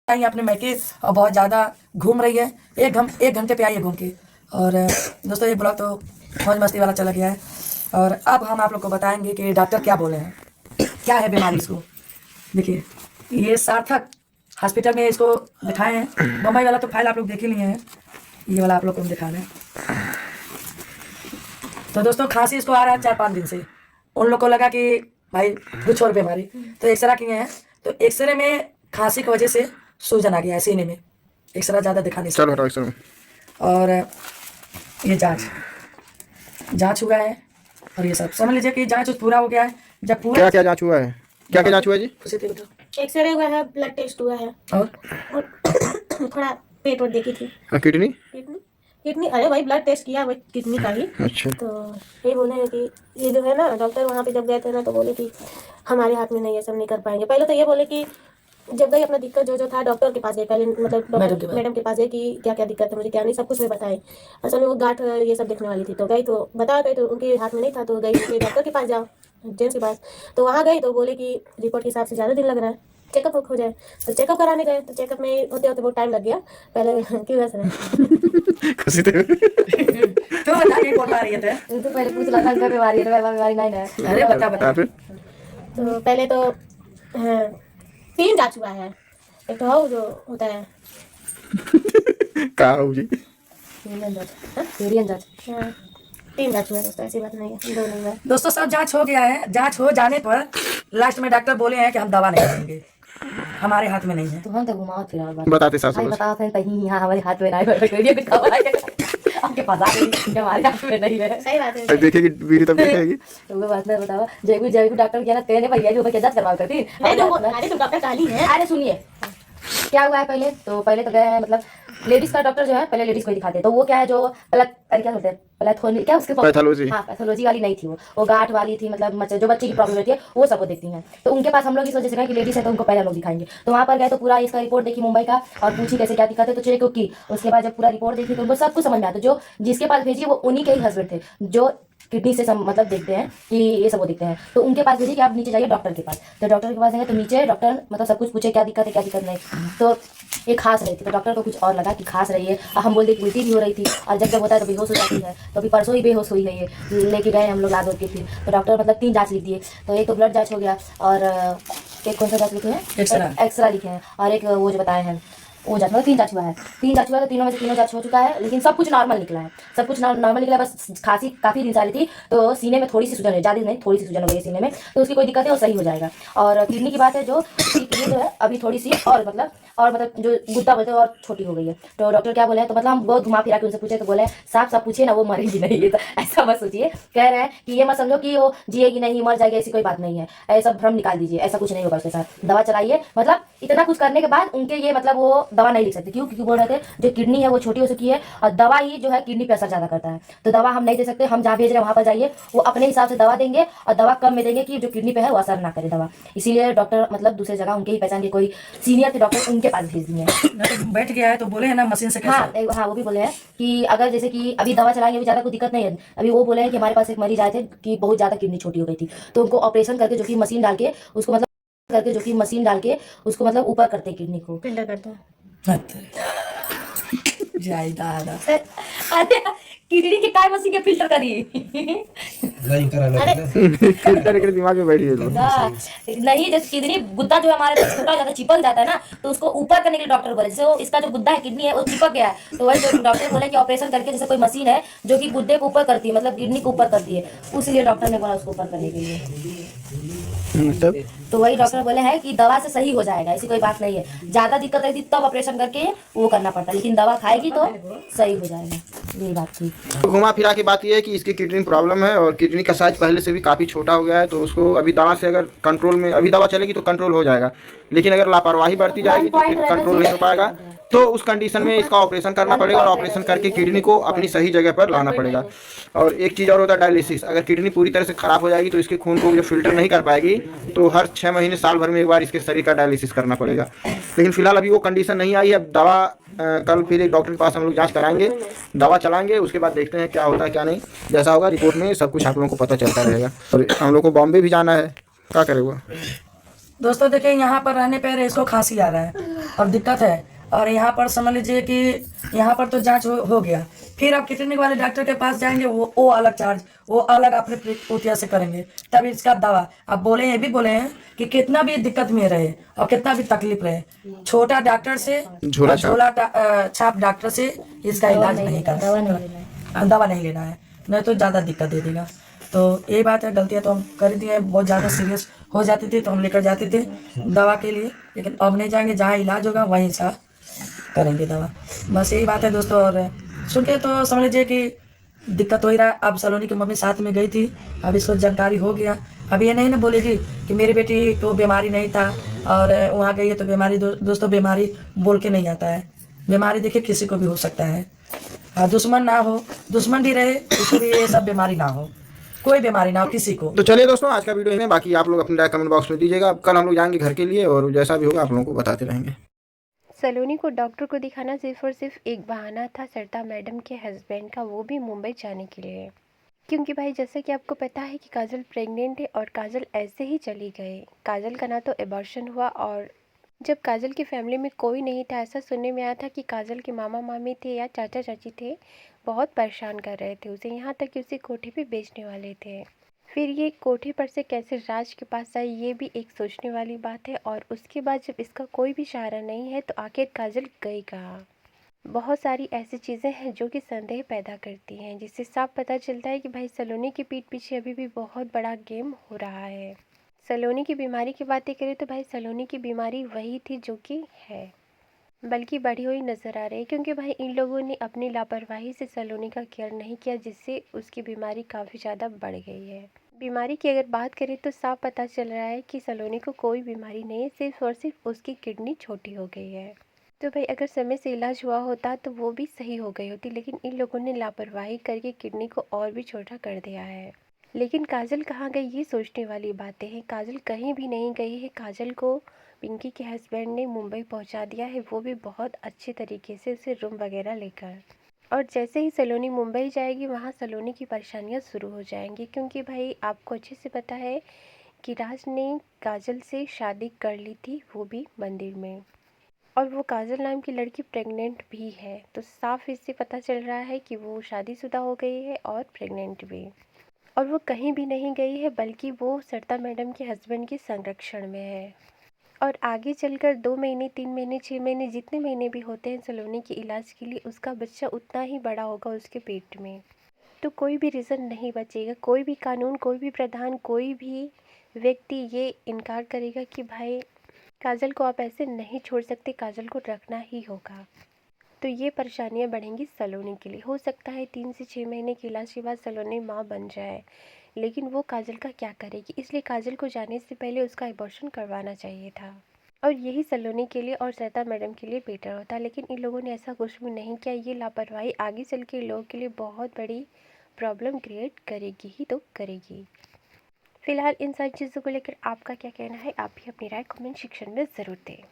आई अपने मैके और बहुत ज़्यादा घूम रही है। एक घंटे पे आई है घूम के। और दोस्तों ये ब्लॉग तो मौज मस्ती वाला चला गया है। और अब हम आप लोग को बताएंगे कि डॉक्टर क्या बोले हैं, क्या है बीमारी इसको। देखिए ये सार्थक हॉस्पिटल में इसको दिखाए हैं। बम्बई वाला तो फाइल आप लोग देख ही लिए हैं, ये वाला आप लोग को हम दिखा रहे हैं। तो दोस्तों खांसी इसको आ रहा है 4-5 दिन से। उन लोग को लगा कि भाई कुछ और बीमारी, तो एक्सरे किए हैं। तो एक्सरे में खांसी की वजह से सूजन आ गया है सीने में। एक्सरे ज़्यादा दिखा नहीं चलो सकते। हटाओ एक्सरे में। और ये जांच हुआ है और ये सब समझ लीजिए कि जांच पूरा हो गया है। जब पूरा क्या क्या जांच हुआ है, क्या क्या जांच हुआ है जी? उसी पे बताओ। एक्सरे हुआ है, ब्लड टेस्ट हुआ है और थोड़ा पेट और देखी थी। किडनी किडनी किडनी अरे भाई ब्लड टेस्ट किया हुआ किडनी का ही। अच्छा तो ये बोले हैं कि ये जो है ना, डॉक्टर वहाँ पे जब गए थे ना तो बोले कि हमारे हाथ में नहीं, ये सब नहीं कर पाएंगे। पहले तो ये बोले कि जब गई अपना दिक्कत जो था डॉक्टर के पास गए, पहले मतलब डॉक्टर मैडम के पास गए कि क्या क्या दिक्कत है मुझे, क्या नहीं, सब कुछ में बताए। असल में वो गांठ ये सब देखने वाली थी, तो गई तो बता गई, तो उनके हाथ में नहीं था, तो गई कि डॉक्टर के पास जाओ, जेंट्स के पास। तो वहाँ गई तो बोले कि रिपोर्ट के हिसाब से ज़्यादा दिन लग रहा है, चेकअप हो जाए। तो चेकअप कराने गए, तो चेकअप में होते होते बहुत टाइम लग गया। पहले क्यों हंस रहे खुशी थे। तो बता के बोल पा रही है तो पहले पूछ ला था बीमारी है, बीमारी नहीं है। अरे बता फिर तो पहले तो 3 जांच हुआ है। एक तो हो जो होता है कहा हो जी? यूरियन जांच, हाँ 3 जांच हुआ है दोस्तों, ऐसी बात नहीं है, 2 नहीं हुआ है। दोस्तों सब जांच हो गया है। जांच हो जाने पर लास्ट में डॉक्टर बोले हैं कि हम दवा नहीं देंगे, हमारे हाथ में नहीं है। तो हम तो घुमाओ फिर और बात बताते सास भाई बताओ थे कहीं यहाँ हमारे हाथ में नहीं कुछ खबर आपके पास आ गई, हमारे हाथ में नहीं है। सही बात है। देखेगी वीडियो तब देखेगी। तो वो बात मैं बताओ, जयपुर डॉक्टर किया ना तेरे भैया जो जांच करवाओ करती। अरे तो डॉक्टर काली है। अरे सुनिए क्या हुआ है, पहले तो गए हैं, मतलब लेडीज का डॉक्टर जो है पहले लेडीज को ही दिखाते हैं। तो वो क्या है जो क्या बोलते हैं पैथोलॉजी, क्या उसके पैथोलॉजी, हाँ पैथोलॉजी वाली नहीं थी, वो गांठ वाली थी, मतलब जो बच्चे की प्रॉब्लम रहती है वो सबको देखती हैं। तो उनके पास हम लोग इस वजह से गए कि लेडीज है तो उनको पहले हम लोग दिखाएंगे। तो वहाँ पर गए तो पूरा इसका रिपोर्ट देखी मुंबई का, और पूछी कैसे क्या दिक्कत है, तो चेक की। उसके बाद जब पूरा रिपोर्ट देखी तो उनको सब कुछ समझ में आता। जो जिसके पास भेजी वो उन्हीं के ही हस्बैंड थे, जो किडनी से मतलब देखते हैं कि ये सब वो देखते हैं। तो उनके पास भेजी कि आप नीचे जाइए डॉक्टर के पास। तो डॉक्टर के पास गए तो नीचे डॉक्टर मतलब सब कुछ पूछे क्या दिक्कत है क्या दिक्कत नहीं। तो ये खास रही थी, तो डॉक्टर को कुछ और लगा कि खास रही है, और हम बोलते उल्टी भी हो रही थी, और जब होता है तो बेहोश हो जाती है। तो अभी परसों ही बेहोश हुई है, ये लेके गए हम लोग लाद के। फिर तो डॉक्टर मतलब 3 जांच लिख दिए। तो एक तो ब्लड जांच हो गया, और एक कौन सा जांच लिखे हैं, एक्सरा लिखे हैं, और एक वो जो बताए हैं वो जांच, मतलब 3 जांच हुआ है। 3 जांच हुआ है, तो तीनों में से तीनों जांच हो चुका है, लेकिन सब कुछ नॉर्मल निकला है, सब कुछ नॉर्मल निकला है। बस खांसी काफ़ी दिन से आ रही थी, तो सीने में थोड़ी सी सूजन है, ज़्यादा नहीं थोड़ी सी सूजन हो गई सीने में, तो उसकी कोई दिक्कत है वो सही हो जाएगा। और किडनी की बात है जो किडनी जो है अभी थोड़ी सी और मतलब जो गुद्दा बोलते हैं और छोटी हो गई है। तो डॉक्टर क्या बोले हैं, तो मतलब हम बहुत घुमा फिरा के उनसे पूछे, तो बोले साफ साफ पूछिए ना, वो मरेगी नहीं है। तो ऐसा मत सोचिए, कह रहे हैं कि ये मत समझो कि वो जिएगी नहीं मर जाएगी, ऐसी कोई बात नहीं है, ऐसा भ्रम निकाल दीजिए, ऐसा कुछ नहीं होगा उसके साथ। दवा चलाइए, मतलब इतना कुछ करने के बाद उनके ये मतलब वो दवा नहीं लिख सकते। क्योंकि बोल रहे थे जो किडनी है वो छोटी हो चुकी है, और दवा ही जो है किडनी पे असर ज्यादा करता है, तो दवा हम नहीं दे सकते। हम जहाँ भेज रहे हैं वहाँ पर जाइए, वो अपने हिसाब से दवा देंगे, और दवा कम में देंगे कि जो किडनी पे है वो असर ना करे दवा। इसीलिए डॉक्टर मतलब दूसरे जगह उनके ही पहचान के कोई सीनियर थे डॉक्टर, उनके पास भेज दिए हैं। बैठ गया है तो बोले है ना मशीन से हाँ वो भी बोले हैं कि अगर जैसे कि अभी दवा चलाएंगे, अभी ज़्यादा कोई दिक्कत नहीं है। अभी वो बोले हैं कि हमारे पास एक मरीज आए थे कि बहुत ज़्यादा किडनी छोटी हो गई थी, तो उनको ऑपरेशन करके जो कि मशीन डाल के उसको मतलब ऊपर करते किडनी को फिल्टर करते हैं। अरे किडनी के काय मशीन के फिल्टर करी फिल्टर के दिमाग में बैठी है नहीं, जैसे किडनी गुद्दा जो हमारे छोटा ज्यादा चिपक जाता है ना, तो उसको ऊपर करने के लिए डॉक्टर बोले, जैसे वो इसका जो गुद्दा है किडनी है वो चिपक गया है, तो वही जो डॉक्टर बोले कि ऑपरेशन करके जैसे कोई मशीन है जो कि गुद्दे को ऊपर करती है, मतलब किडनी को ऊपर करती है, उसलिए डॉक्टर ने बोला उसको ऊपर करने के लिए। तो वही डॉक्टर बोले हैं कि दवा से सही हो जाएगा, ऐसी कोई बात नहीं है। ज्यादा दिक्कत रहती तब ऑपरेशन करके वो करना पड़ता है, लेकिन दवा खाएगी तो सही हो जाएगा, यही बात थी। तो घुमा फिरा की बात ये है कि इसकी किडनी प्रॉब्लम है, और किडनी का साइज पहले से भी काफ़ी छोटा हो गया है। तो उसको अभी दवा से अगर कंट्रोल में, अभी दवा चलेगी तो कंट्रोल हो जाएगा, लेकिन अगर लापरवाही बढ़ती जाएगी तो फिर कंट्रोल नहीं हो पाएगा। तो उस कंडीशन में इसका ऑपरेशन करना पड़ेगा, और ऑपरेशन करके किडनी को अपनी सही जगह पर लाना पड़ेगा। और एक चीज़ और होता है डायलिसिस। अगर किडनी पूरी तरह से खराब हो जाएगी तो इसके खून को जो फिल्टर नहीं कर पाएगी, तो हर 6 महीने साल भर में एक बार इसके शरीर का डायलिसिस करना पड़ेगा। लेकिन फिलहाल अभी वो कंडीशन नहीं आई है। अब दवा कल फिर एक डॉक्टर के पास हम लोग जांच कराएंगे, दवा चलाएंगे, उसके बाद देखते हैं क्या होता है क्या नहीं। जैसा होगा रिपोर्ट में सब कुछ आप लोगों को पता चलता रहेगा। और हम लोग को बॉम्बे भी जाना है, क्या करे हुआ दोस्तों देखिए, यहाँ पर रहने पर इसको खांसी आ रहा है और दिक्कत है। और यहाँ पर समझ लीजिए कि यहाँ पर तो जांच हो गया, फिर आप किडनी वाले डॉक्टर के पास जाएंगे, वो अलग चार्ज, वो अलग अपने प्रक्रिया से करेंगे, तब इसका दवा। आप बोले, ये भी बोले हैं कि कितना भी दिक्कत में रहे और कितना भी तकलीफ रहे, छोटा डॉक्टर से झोला और छाप। छाप डॉक्टर से इसका इलाज नहीं दवा नहीं करना, लेना है। दवा नहीं लेना है, नहीं तो ज़्यादा दिक्कत दे देगा। तो यही बात है, गलतियाँ तो हम कर दिए, बहुत ज़्यादा सीरियस हो जाती थी तो हम लेकर जाते थे दवा के लिए, लेकिन अब नहीं जाएंगे, जहाँ इलाज होगा वहीं सा करेंगे दवा। बस यही बात है दोस्तों। और सुन के तो समझ लीजिए कि दिक्कत हो ही रहा। अब सलोनी की मम्मी साथ में गई थी, अब इसको जानकारी हो गया। अब ये नहीं ना बोलेगी कि मेरी बेटी को बीमारी नहीं था और वहाँ गई है तो बीमारी। दोस्तों बीमारी बोल के नहीं आता है, बीमारी देखिए किसी को भी हो सकता है। दुश्मन ना हो, दुश्मन भी रहे उसको भी ये सब बीमारी ना हो, कोई बीमारी ना हो किसी को। तो चलिए दोस्तों, आज का वीडियो इसमें, बाकी आप लोग अपनी राय कमेंट बॉक्स में दीजिएगा। अब कल हम लोग जाएंगे घर के लिए और जैसा भी होगा आप लोगों को बताते रहेंगे। सलोनी को डॉक्टर को दिखाना सिर्फ और सिर्फ एक बहाना था सरिता मैडम के हस्बैंड का, वो भी मुंबई जाने के लिए। क्योंकि भाई जैसा कि आपको पता है कि काजल प्रेग्नेंट है और काजल ऐसे ही चली गई। काजल का ना तो एबॉर्शन हुआ, और जब काजल की फैमिली में कोई नहीं था, ऐसा सुनने में आया था कि काजल के मामा मामी थे या चाचा चाची थे, बहुत परेशान कर रहे थे उसे, यहाँ तक कि उसे कोठी पे बेचने वाले थे। फिर ये कोठी पर से कैसे राज के पास आई, ये भी एक सोचने वाली बात है। और उसके बाद जब इसका कोई भी सहारा नहीं है तो आखिर काजल गई कहाँ। बहुत सारी ऐसी चीज़ें हैं जो कि संदेह पैदा करती हैं, जिससे साफ पता चलता है कि भाई सलोनी की पीठ पीछे अभी भी बहुत बड़ा गेम हो रहा है। सलोनी की बीमारी की बातें करें तो भाई सलोनी की बीमारी वही थी जो कि है, बल्कि बढ़ी हुई नज़र आ रही है। क्योंकि भाई इन लोगों ने अपनी लापरवाही से सलोनी का केयर नहीं किया, जिससे उसकी बीमारी काफ़ी ज़्यादा बढ़ गई है। बीमारी की अगर बात करें तो साफ पता चल रहा है कि सलोनी को कोई बीमारी नहीं है, सिर्फ और सिर्फ उसकी किडनी छोटी हो गई है। तो भाई अगर समय से इलाज हुआ होता तो वो भी सही हो गई होती, लेकिन इन लोगों ने लापरवाही करके किडनी को और भी छोटा कर दिया है। लेकिन काजल कहाँ गई, ये सोचने वाली बातें हैं। काजल कहीं भी नहीं गई है। काजल को पिंकी के हस्बैंड ने मुंबई पहुंचा दिया है, वो भी बहुत अच्छे तरीके से उसे रूम वगैरह लेकर। और जैसे ही सलोनी मुंबई जाएगी वहाँ सलोनी की परेशानियाँ शुरू हो जाएंगी। क्योंकि भाई आपको अच्छे से पता है कि राज ने काजल से शादी कर ली थी, वो भी मंदिर में, और वो काजल नाम की लड़की प्रेग्नेंट भी है। तो साफ इससे पता चल रहा है कि वो शादीशुदा हो गई है और प्रेग्नेंट भी। और वो कहीं भी नहीं गई है, बल्कि वो सरिता मैडम के हस्बैंड के संरक्षण में है। और आगे चलकर 2 महीने, 3 महीने, 6 महीने, जितने महीने भी होते हैं सलोनी के इलाज के लिए, उसका बच्चा उतना ही बड़ा होगा उसके पेट में। तो कोई भी रीज़न नहीं बचेगा, कोई भी कानून, कोई भी प्रधान, कोई भी व्यक्ति ये इनकार करेगा कि भाई काजल को आप ऐसे नहीं छोड़ सकते, काजल को रखना ही होगा। तो ये परेशानियां बढ़ेंगी सलोनी के लिए। हो सकता है 3 से 6 महीने के इलाज के बाद सलोनी माँ बन जाए, लेकिन वो काजल का क्या करेगी। इसलिए काजल को जाने से पहले उसका एबॉर्शन करवाना चाहिए था, और यही सलोनी के लिए और सरिता मैडम के लिए बेटर होता। लेकिन इन लोगों ने ऐसा कुछ भी नहीं किया। ये लापरवाही आगे चल के लोगों के लिए बहुत बड़ी प्रॉब्लम क्रिएट करेगी ही तो करेगी। फिलहाल इन सारी चीज़ों को लेकर आपका क्या कहना है, आप भी अपनी राय कमेंट सेक्शन में ज़रूर दें।